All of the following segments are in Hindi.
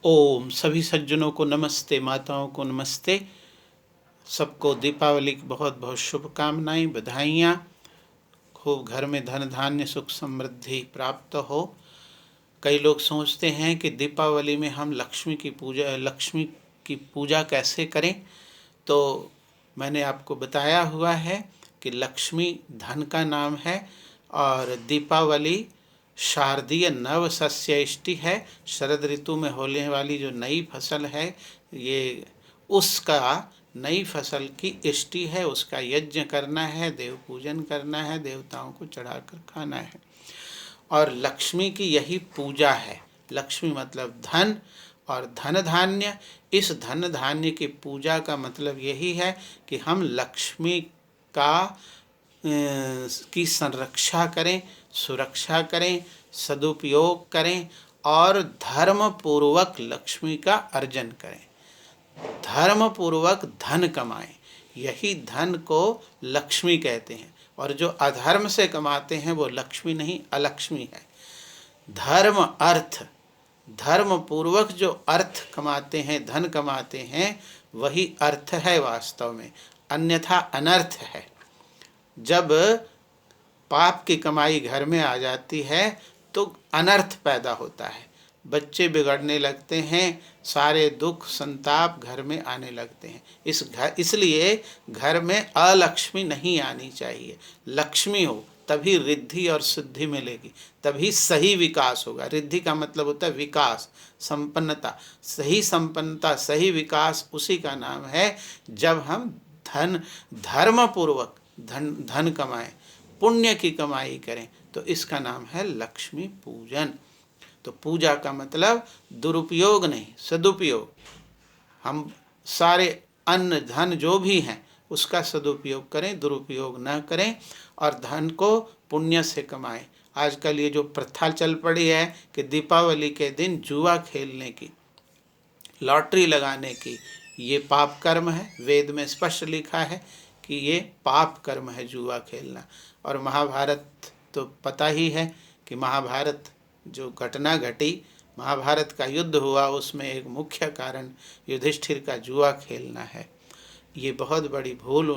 ओम सभी सज्जनों को नमस्ते, माताओं को नमस्ते। सबको दीपावली की बहुत बहुत शुभकामनाएं, बधाइयाँ। खूब घर में धन धान्य सुख समृद्धि प्राप्त हो। कई लोग सोचते हैं कि दीपावली में हम लक्ष्मी की पूजा कैसे करें। तो मैंने आपको बताया हुआ है कि लक्ष्मी धन का नाम है और दीपावली शारदीय नव सस्यष्टि है। शरद ऋतु में होने वाली जो नई फसल है, ये उसका नई फसल की इष्टि है। उसका यज्ञ करना है, देव पूजन करना है, देवताओं को चढ़ाकर खाना है और लक्ष्मी की यही पूजा है। लक्ष्मी मतलब धन और धन धान्य। इस धन धान्य की पूजा का मतलब यही है कि हम लक्ष्मी का की संरक्षा करें, सुरक्षा करें, सदुपयोग करें और धर्म पूर्वक लक्ष्मी का अर्जन करें, धर्म पूर्वक धन कमाएं। यही धन को लक्ष्मी कहते हैं। और जो अधर्म से कमाते हैं वो लक्ष्मी नहीं, अलक्ष्मी है। धर्म पूर्वक जो अर्थ कमाते हैं, धन कमाते हैं, वही अर्थ है वास्तव में, अन्यथा अनर्थ है। जब पाप की कमाई घर में आ जाती है तो अनर्थ पैदा होता है, बच्चे बिगड़ने लगते हैं, सारे दुख संताप घर में आने लगते हैं। इसलिए घर में अलक्ष्मी नहीं आनी चाहिए। लक्ष्मी हो तभी रिद्धि और सिद्धि मिलेगी, तभी सही विकास होगा। रिद्धि का मतलब होता है विकास, संपन्नता। सही संपन्नता, सही विकास उसी का नाम है जब हम धर्म पूर्वक धन कमाएं, पुण्य की कमाई करें, तो इसका नाम है लक्ष्मी पूजन। तो पूजा का मतलब दुरुपयोग नहीं, सदुपयोग। हम सारे अन्न धन जो भी हैं उसका सदुपयोग करें, दुरुपयोग न करें और धन को पुण्य से कमाएं। आजकल ये जो प्रथा चल पड़ी है कि दीपावली के दिन जुआ खेलने की, लॉटरी लगाने की, ये पाप कर्म है। वेद में स्पष्ट लिखा है कि ये पाप कर्म है जुआ खेलना। और महाभारत तो पता ही है कि महाभारत जो घटना घटी, महाभारत का युद्ध हुआ, उसमें एक मुख्य कारण युधिष्ठिर का जुआ खेलना है। ये बहुत बड़ी भूल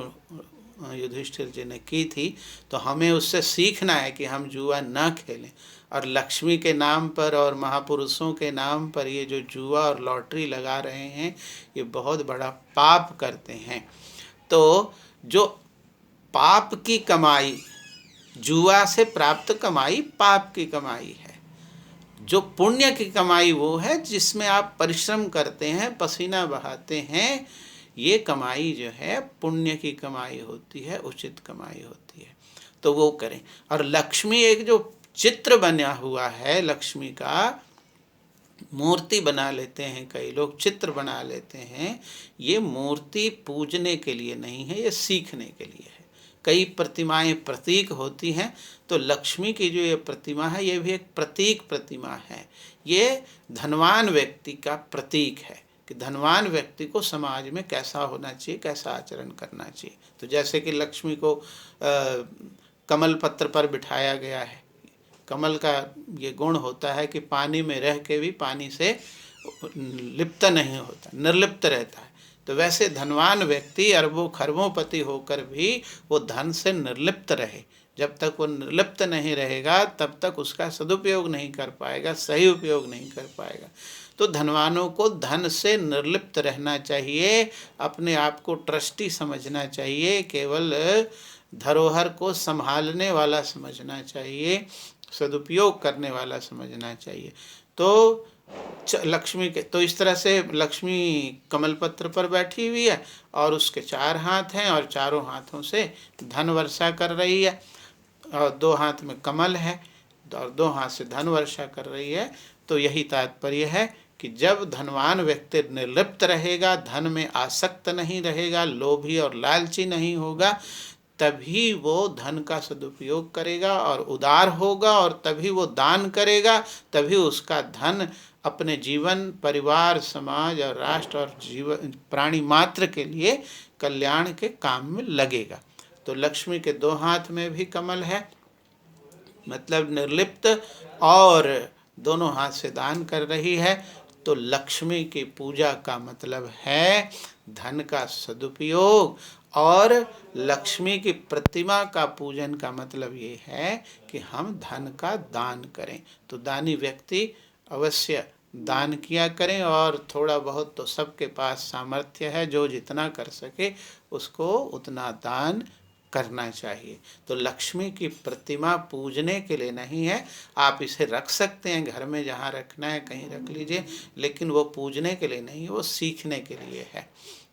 युधिष्ठिर जी ने की थी। तो हमें उससे सीखना है कि हम जुआ ना खेलें। और लक्ष्मी के नाम पर और महापुरुषों के नाम पर ये जो जुआ और लॉटरी लगा रहे हैं, ये बहुत बड़ा पाप करते हैं। तो जो पाप की कमाई, जुआ से प्राप्त कमाई पाप की कमाई है। जो पुण्य की कमाई वो है जिसमें आप परिश्रम करते हैं, पसीना बहाते हैं। ये कमाई जो है पुण्य की कमाई होती है, उचित कमाई होती है, तो वो करें। और लक्ष्मी एक जो चित्र बना हुआ है, लक्ष्मी का मूर्ति बना लेते हैं कई लोग, चित्र बना लेते हैं। ये मूर्ति पूजने के लिए नहीं है, ये सीखने के लिए है। कई प्रतिमाएं प्रतीक होती हैं, तो लक्ष्मी की जो ये प्रतिमा है, ये भी एक प्रतीक प्रतिमा है। ये धनवान व्यक्ति का प्रतीक है कि धनवान व्यक्ति को समाज में कैसा होना चाहिए, कैसा आचरण करना चाहिए। तो जैसे कि लक्ष्मी को कमल पत्र पर बिठाया गया है। कमल का ये गुण होता है कि पानी में रह के भी पानी से लिप्त नहीं होता, निर्लिप्त रहता है। तो वैसे धनवान व्यक्ति अरबों खरबों होकर भी वो धन से निर्लिप्त रहे। जब तक वो निर्लिप्त नहीं रहेगा तब तक उसका सदुपयोग नहीं कर पाएगा, सही उपयोग नहीं कर पाएगा। तो धनवानों को धन से निर्लिप्त रहना चाहिए, अपने आप को ट्रस्टी समझना चाहिए, केवल धरोहर को संभालने वाला समझना चाहिए, सदुपयोग करने वाला समझना चाहिए। तो लक्ष्मी के तो इस तरह से लक्ष्मी कमल पत्र पर बैठी हुई है और उसके 4 हाथ हैं और चारों हाथों से धन वर्षा कर रही है और 2 हाथ में कमल है और 2 हाथ से धन वर्षा कर रही है। तो यही तात्पर्य है कि जब धनवान व्यक्ति निर्लिप्त रहेगा, धन में आसक्त नहीं रहेगा, लोभी और लालची नहीं होगा, तभी वो धन का सदुपयोग करेगा और उदार होगा और तभी वो दान करेगा, तभी उसका धन अपने जीवन, परिवार, समाज और राष्ट्र और जीवन प्राणी मात्र के लिए कल्याण के काम में लगेगा। तो लक्ष्मी के 2 हाथ में भी कमल है, मतलब निर्लिप्त, और दोनों हाथ से दान कर रही है। तो लक्ष्मी की पूजा का मतलब है धन का सदुपयोग, और लक्ष्मी की प्रतिमा का पूजन का मतलब ये है कि हम धन का दान करें। तो दानी व्यक्ति अवश्य दान किया करें, और थोड़ा बहुत तो सबके पास सामर्थ्य है, जो जितना कर सके उसको उतना दान करना चाहिए। तो लक्ष्मी की प्रतिमा पूजने के लिए नहीं है, आप इसे रख सकते हैं घर में, जहाँ रखना है कहीं रख लीजिए, लेकिन वो पूजने के लिए नहीं है, वो सीखने के लिए है।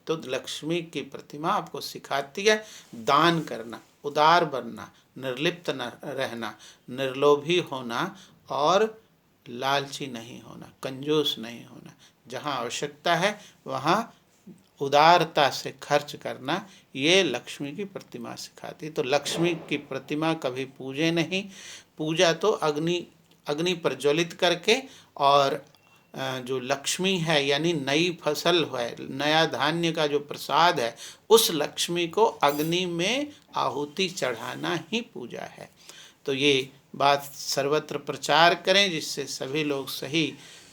तो लक्ष्मी की प्रतिमा आपको सिखाती है दान करना, उदार बनना, निर्लिप्त न रहना, निर्लोभी होना, और लालची नहीं होना, कंजूस नहीं होना। जहाँ आवश्यकता है वहाँ उदारता से खर्च करना, ये लक्ष्मी की प्रतिमा सिखाती। तो लक्ष्मी की प्रतिमा कभी पूजे नहीं, पूजा तो अग्नि प्रज्वलित करके, और जो लक्ष्मी है यानी नई फसल है, नया धान्य का जो प्रसाद है, उस लक्ष्मी को अग्नि में आहुति चढ़ाना ही पूजा है। तो ये बात सर्वत्र प्रचार करें, जिससे सभी लोग सही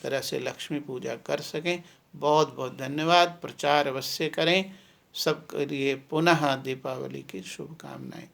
तरह से लक्ष्मी पूजा कर सकें। बहुत बहुत धन्यवाद। प्रचार अवश्य करें। सबके लिए पुनः दीपावली की शुभकामनाएं।